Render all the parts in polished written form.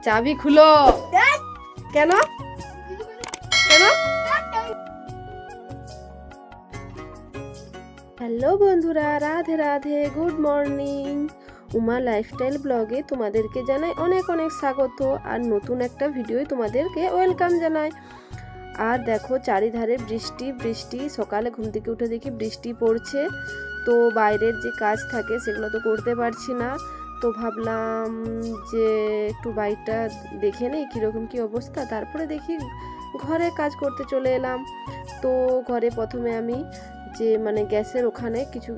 চাবি খুলো। কেন কেন? হ্যালো বন্ধুরা, Radhe Radhe, good morning. Uma lifestyle ব্লগে তোমাদেরকে জানাই অনেক অনেক স্বাগত আর নতুন একটা ভিডিও তোমাদেরকে ওয়েলকাম জানাই। আর দেখো চারিধারে বৃষ্টি বৃষ্টি, সকালে ঘুম থেকে উঠে দেখি বৃষ্টি পড়ছে। তো বাইরের যে কাজ থাকে সেগুলো তো করতে পারছি না, তো ভাবলাম যে একটু বাইকটা দেখে নেই কীরকম কী অবস্থা, তারপরে দেখি ঘরে কাজ করতে চলে এলাম। তো ঘরে প্রথমে আমি যে গ্যাসের ওখানে কিছু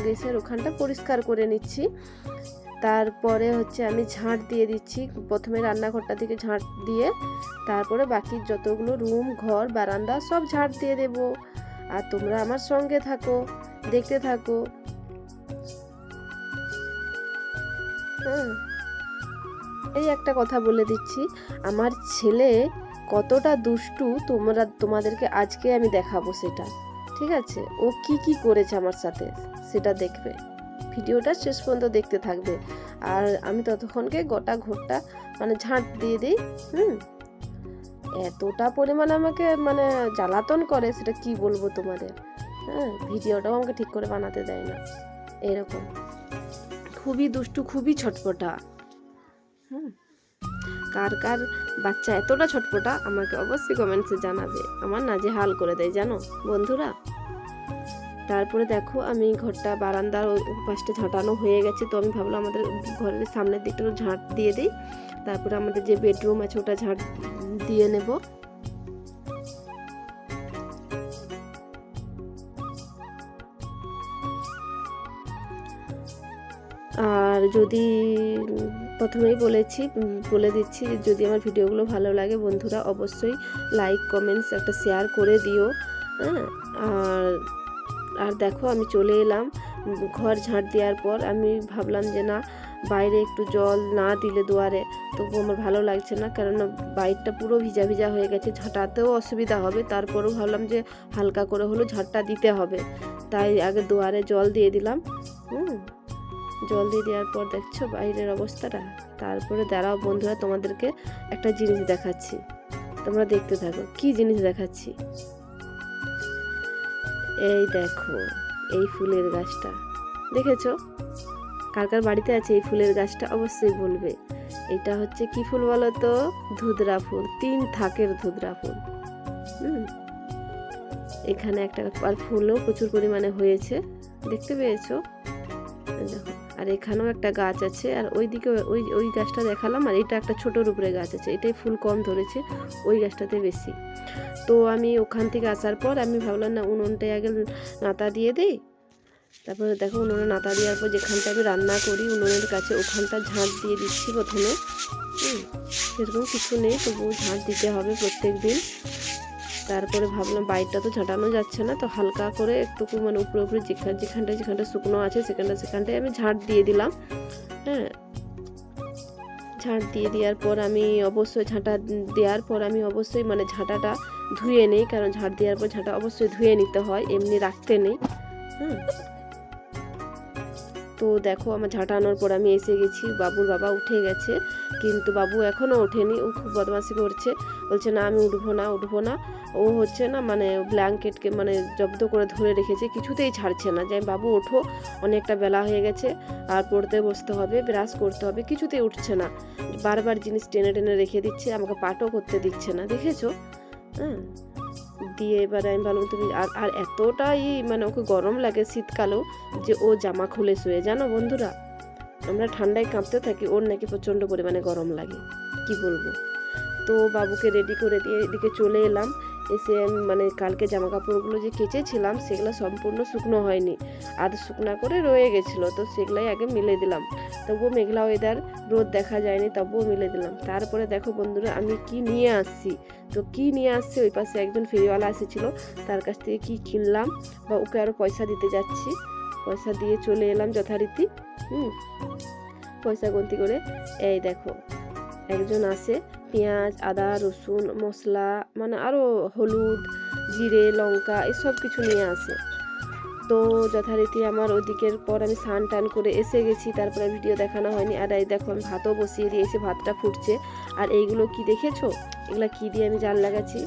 গ্যাসের ওখানটা পরিষ্কার করে নিচ্ছি। তারপরে হচ্ছে আমি ঝাঁট দিয়ে দিচ্ছি, প্রথমে রান্নাঘরটা থেকে ঝাঁট দিয়ে তারপরে বাকি যতগুলো রুম, ঘর, বারান্দা সব ঝাঁট দিয়ে দেব। আর তোমরা আমার সঙ্গে থাকো, দেখতে থাকো। এই একটা কথা বলে দিচ্ছি, আমার ছেলে কতটা দুষ্টু তোমাদেরকে আজকে আমি দেখাবো সেটা, ঠিক আছে? ও কি কি করেছে আমার সাথে সেটা দেখবে, ভিডিওটা শেষ পর্যন্ত দেখতে থাকবে। আর আমি ততক্ষণকে গোটা ঘরটা ঝাঁট দিয়ে দিই। এতটা পরিমাণ আমাকে জ্বালাতন করে সেটা কি বলবো তোমাদের। ভিডিওটাও আমাকে ঠিক করে বানাতে দেয় না, এরকম খুবই দুষ্টু, খুবই ছটপটা। কার কার বাচ্চা এতটা ছটপটা আমাকে অবশ্যই কমেন্টসে জানাবে, আমার নাজেহাল করে দেয় জানো বন্ধুরা। তারপরে দেখো আমি ঘরটা, বারান্দার ওই পাশটা ঝাঁটানো হয়ে গেছে, তো আমি ভাবলাম আমাদের ঘরের সামনের দিকটা ঝাঁট দিয়ে দিই, তারপরে আমাদের যে বেডরুম আছে ওটা ঝাঁট দিয়ে নেব। আর যদি প্রথমেই বলে দিচ্ছি, যদি আমার ভিডিওগুলো ভালো লাগে বন্ধুরা অবশ্যই লাইক, কমেন্টস, একটা শেয়ার করে দিও। আর দেখো আমি চলে এলাম ঘর ঝাঁট দেওয়ার পর। আমি ভাবলাম যে না, বাইরে একটু জল না দিলে দুয়ারে তবু আমার ভালো লাগছে না, কারণ বাইরটা পুরো ভিজা ভিজা হয়ে গেছে, ঝাঁটাতেও অসুবিধা হবে। তারপরেও ভাবলাম যে হালকা করে হলো ঝাঁটটা দিতে হবে, তাই আগে দুয়ারে জল দিয়ে দিলাম। জল দিয়ে দেওয়ার পর দেখছো বাইরের অবস্থাটা। তারপরে দাঁড়াও বন্ধুরা, তোমাদেরকে একটা জিনিস দেখাচ্ছি, তোমরা দেখতে থাকো কি জিনিস দেখাচ্ছি। এই দেখো এই ফুলের গাছটা দেখেছো? কার কার বাড়িতে আছে এই ফুলের গাছটা অবশ্যই বলবে। এটা হচ্ছে কি ফুল বলো তো? ধুতরা ফুল, 3 থাকের ধুতরা ফুল। এখানে একটা আর ফুলও প্রচুর পরিমাণে হয়েছে, দেখতে পেয়েছো? দেখো, আর এখানেও একটা গাছ আছে, আর ওইদিকে ওই গাছটা দেখালাম, আর এটা একটা ছোটোর উপরে গাছ আছে, এটাই ফুল কম ধরেছে, ওই গাছটাতে বেশি। তো আমি ওখান থেকে আসার পর আমি ভাবলাম না উনুনটায় আগে নাতা দিয়ে দিই। তারপরে দেখো উনুনে নাতা দেওয়ার পর যেখানটা আমি রান্না করি উনুনের কাছে ওখানটা ঝাঁট দিয়ে দিচ্ছি প্রথমে। সেরকম কিছু নেই, তবুও ঝাঁট দিতে হবে প্রত্যেক দিন। তারপরে ভাবলাম বাইরটা তো ঝাঁটানো যাচ্ছে না, তো হালকা করে একটুকু উপরে উপরে যেখানটা শুকনো আছে সেখানটায় আমি ঝাঁট দিয়ে দিলাম। ঝাঁট দিয়ে দেওয়ার পর আমি অবশ্যই ঝাঁটাটা ধুয়ে নিই, কারণ ঝাঁট দেওয়ার পর ঝাঁটা অবশ্যই ধুয়ে নিতে হয়, এমনি রাখতে নেই। তো দেখো আমার ঝাঁটানোর পর আমি এসে গেছি, বাবুর বাবা উঠে গেছে, কিন্তু বাবু এখনও ওঠেনি। ও খুব বদমাশি করছে, বলছে না আমি উঠবো না। ও হচ্ছে না ব্ল্যাঙ্কেটকে জব্দ করে ধরে রেখেছে, কিছুতেই ছাড়ছে না, যে বাবু ওঠো, অনেকটা বেলা হয়ে গেছে, আর পড়তে বসতে হবে, ব্রাশ করতে হবে, কিছুতেই উঠছে না। বারবার জিনিস টেনে টেনে রেখে দিচ্ছে, আমাকে পাঠও করতে দিচ্ছে না, দেখেছো? দিয়ে এবার আমি ভাবলাম তুমি আর এতটাই ওকে গরম লাগে শীতকালেও, যে ও জামা খুলে শুয়ে, জানো বন্ধুরা? আমরা ঠান্ডায় কাঁপতে থাকি, ওর নাকি প্রচণ্ড পরিমাণে গরম লাগে, কি বলবো। তো বাবুকে রেডি করে দিয়ে এদিকে চলে এলাম। এসে কালকে জামা কাপড়গুলো যে কেচেছিলাম সেগুলো সম্পূর্ণ শুকনো হয়নি, আর শুকনা করে রয়ে গেছিলো, তো সেগুলাই আগে মিলে দিলাম। তবুও মেঘলা ওয়েদার, রোদ দেখা যায়নি, তবুও মিলে দিলাম। তারপরে দেখো বন্ধুরা আমি কি নিয়ে আসছি, ওই পাশে একজন ফেরিওয়ালা এসেছিল, তার কাছ থেকে কি কিনলাম, বা ওকে আরও পয়সা দিতে যাচ্ছি। পয়সা দিয়ে চলে এলাম যথারীতি, পয়সা গন্তি করে। এই দেখো একজন আসে, পেঁয়াজ, আদা, রসুন, মশলা আরও হলুদ, জিরে, লঙ্কা এসব কিছু নিয়ে আসে। তো যথারীতি আমার ওদিকের পর আমি স্নান টান করে এসে গেছি, তারপরে ভিডিও দেখানো হয়নি। আর এই দেখো আমি ভাতও বসিয়ে দিয়েছি, ভাতটা ফুটছে। আর এইগুলো কি দেখেছো, এগুলো কি দিয়ে আমি জাল লাগাচ্ছি।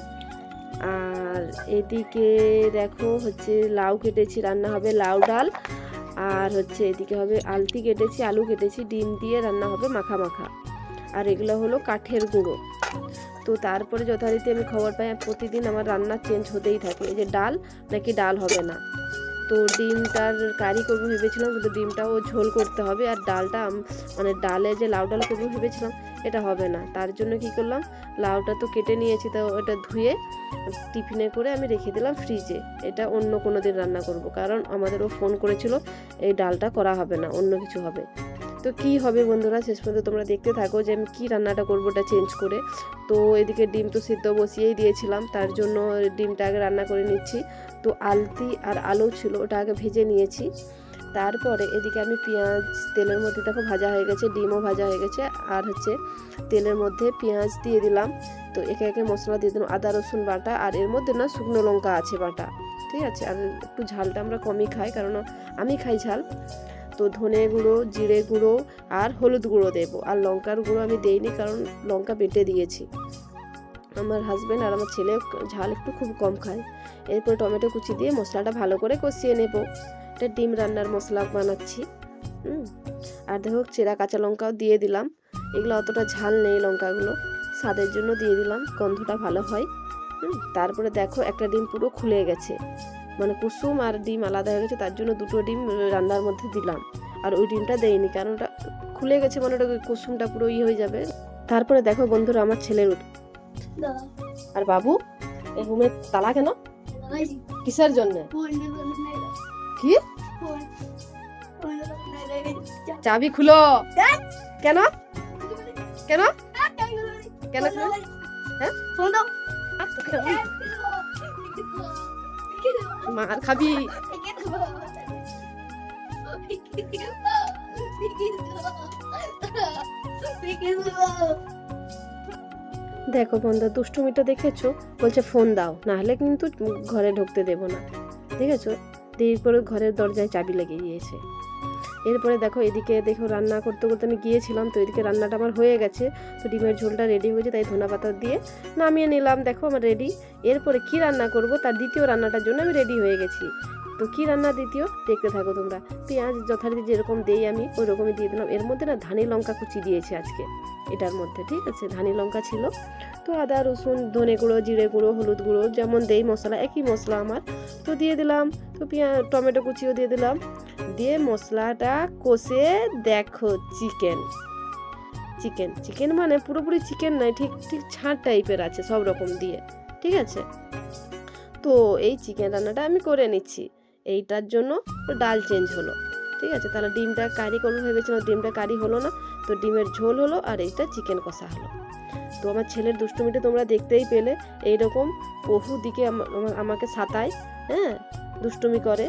আর এদিকে দেখো হচ্ছে লাউ কেটেছি, রান্না হবে লাউ ডাল। আর হচ্ছে এদিকে হবে আলতি কেটেছি, আলু কেটেছি, ডিম দিয়ে রান্না হবে মাখা মাখা। আর এগুলো হলো কাঠের গুঁড়ো। তো তারপরে যথারীতি আমি খবর পাই প্রতিদিন আমার রান্না চেঞ্জ হতেই থাকে, এই যে ডাল নাকি ডাল হবে না। তো ডিমটার কারি করবো ভেবেছিলাম, কিন্তু ডিমটাও ঝোল করতে হবে। আর ডালটা মানে ডালে যে লাউ ডাল করবো ভেবেছিলাম, এটা হবে না। তার জন্য কি করলাম, লাউটা তো কেটে নিয়েছি, তো এটা ধুয়ে টিফিনে করে আমি রেখে দিলাম ফ্রিজে। এটা অন্য কোনো দিন রান্না করব, কারণ আমাদেরও ফোন করেছিল এই ডালটা করা হবে না, অন্য কিছু হবে। তো কি হবে বন্ধুরা, শেষ পর্যন্ত তোমরা দেখতে থাকো যে আমি কী রান্নাটা করবো ওটা চেঞ্জ করে। তো এদিকে ডিম তো সিদ্ধ বসিয়েই দিয়েছিলাম, তার জন্য ডিমটা আগে রান্না করে নিচ্ছি। তো আলতি আর আলু ছিল, ওটা আগে ভেজে নিয়েছি। তারপরে এদিকে আমি পেঁয়াজ তেলের মধ্যে দেখো ভাজা হয়ে গেছে, ডিমও ভাজা হয়ে গেছে। আর হচ্ছে তেলের মধ্যে পেঁয়াজ দিয়ে দিলাম। তো একে একে মশলা দিয়ে দিলাম, আদা রসুন বাটা। আর এর মধ্যে না শুকনো লঙ্কা আছে বাটা, ঠিক আছে। আর একটু ঝালটা আমরা কমই খাই, কারণ আমি খাই ঝাল। তো ধনে গুঁড়ো, জিরে গুঁড়ো আর হলুদ গুঁড়ো দেবো। আর লঙ্কার গুঁড়ো আমি দেইনি, কারণ লঙ্কা বেটে দিয়েছি। আমার হাজব্যান্ড আর আমার ছেলে ঝাল একটু খুব কম খায়। এরপর টমেটো কুচি দিয়ে মশলাটা ভালো করে কষিয়ে নেব। এটা ডিম রান্নার মশলা বানাচ্ছি। আর দেখো চেরা কাঁচা লঙ্কাও দিয়ে দিলাম। এগুলো অতটা ঝাল নেই, লঙ্কাগুলো স্বাদের জন্য দিয়ে দিলাম, গন্ধটা ভালো হয়। তারপরে দেখো একটা ডিম পুরো খুলে গেছে, মানে কুসুম আর ডিম আলাদা হয়ে গেছে, তার জন্য দুটো ডিম রান্নার মধ্যে দিলাম। আর ওই ডিমটা দেয়নি, কারণ ওটা খুলে গেছে, মানে ওটা কুসুমটা পুরো হয়ে যাবে। তারপরে দেখো বন্ধুরা আমার ছেলের আর বাবু এই রুমের তালা কেন, কিসের জন্য, কি চাবি খুলো, কেন কেন কেন, মার খাবি। দেখো বন্ধু দুষ্টুমিটা দেখেছো, বলছে ফোন দাও, না হলে কিন্তু ঘরে ঢুকতে দেবো না, ঠিক আছে। দেরি করে ঘরের দরজায় চাবি লেগে গিয়েছে। এরপরে দেখো এদিকে দেখো রান্না করতে করতে আমি গিয়েছিলাম, তো এদিকে রান্নাটা আমার হয়ে গেছে। তো ডিমের ঝোলটা রেডি হয়েছে, তাই ধনা পাতা দিয়ে নামিয়ে নিলাম। দেখো আমার রেডি। এরপরে কি রান্না করব, তার দ্বিতীয় রান্নাটার জন্য আমি রেডি হয়ে গেছি। তো কি রান্না দ্বিতীয় দেখতে থাকো তোমরা। পেঁয়াজ যথারীতি যেরকম দেই আমি ওই রকমই দিয়ে দিলাম। এর মধ্যে না ধানি লঙ্কা কুচি দিয়েছে আজকে এটার মধ্যে, ঠিক আছে, ধানি লঙ্কা ছিল। তো আদা রসুন ধনে গুঁড়ো জিরে গুঁড়ো হলুদ গুঁড়ো যেমন দেই মশলা, একই মশলা আমার, তো দিয়ে দিলাম। তো টমেটো কুচিও দিয়ে দিলাম, দিয়ে মশলাটা কষে দেখো চিকেন চিকেন চিকেন মানে পুরোপুরি চিকেন নয়, ঠিক ঠিক ছাড় টাইপের আছে সব রকম দিয়ে, ঠিক আছে। তো এই চিকেন রান্নাটা আমি করে নিচ্ছি, এইটার জন্য ডাল চেঞ্জ হলো, ঠিক আছে। তাহলে ডিমটা কারি করবো ভেবেছিলাম, ডিমটা কারি হলো না, তো ডিমের ঝোল হলো আর এইটা চিকেন কষা হলো। তো আমার ছেলের দুষ্টুমিটা তোমরা দেখতেই পেলে, এইরকম বহু দিকে আমাকে সাতায়, হ্যাঁ দুষ্টুমি করে।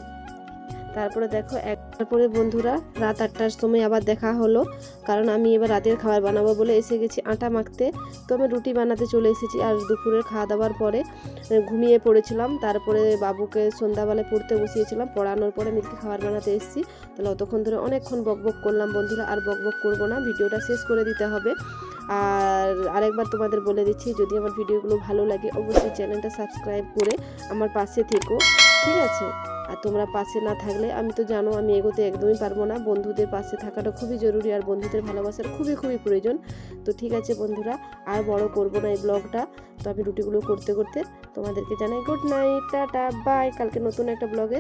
তারপরে দেখো তারপরে বন্ধুরা রাত 8টার সময় আবার দেখা হলো, কারণ আমি এবার রাতের খাবার বানাবো বলে এসে গেছি আটা মাখতে। তো আমি রুটি বানাতে চলে এসেছি। আর দুপুরের খাওয়া দাওয়ার পরে ঘুমিয়ে পড়েছিলাম। তারপরে বাবুকে সন্ধ্যাবেলায় পড়তে বসিয়েছিলাম, পড়ানোর পরে আমি খাবার বানাতে এসেছি। তাহলে অতক্ষণ ধরে অনেকক্ষণ বকবক করলাম বন্ধুরা, আর বকবক করবো না, ভিডিওটা শেষ করে দিতে হবে। আর আরেকবার তোমাদের বলে দিচ্ছি, যদি আমার ভিডিওগুলো ভালো লাগে অবশ্যই চ্যানেলটা সাবস্ক্রাইব করে আমার পাশে থেকো, ঠিক আছে। আর তোমরা পাশে না থাকলে আমি তো জানো আমি এগোতে একদমই পারবো না। বন্ধুদের পাশে থাকাটা খুবই জরুরি, আর বন্ধুদের ভালোবাসার খুবই খুবই প্রয়োজন। তো ঠিক আছে বন্ধুরা, আর বড় করবো না এই ব্লগটা। তো আমি রুটিগুলো করতে করতে তোমাদেরকে জানাই গুড নাইট, টাটা, বাই। কালকে নতুন একটা ব্লগে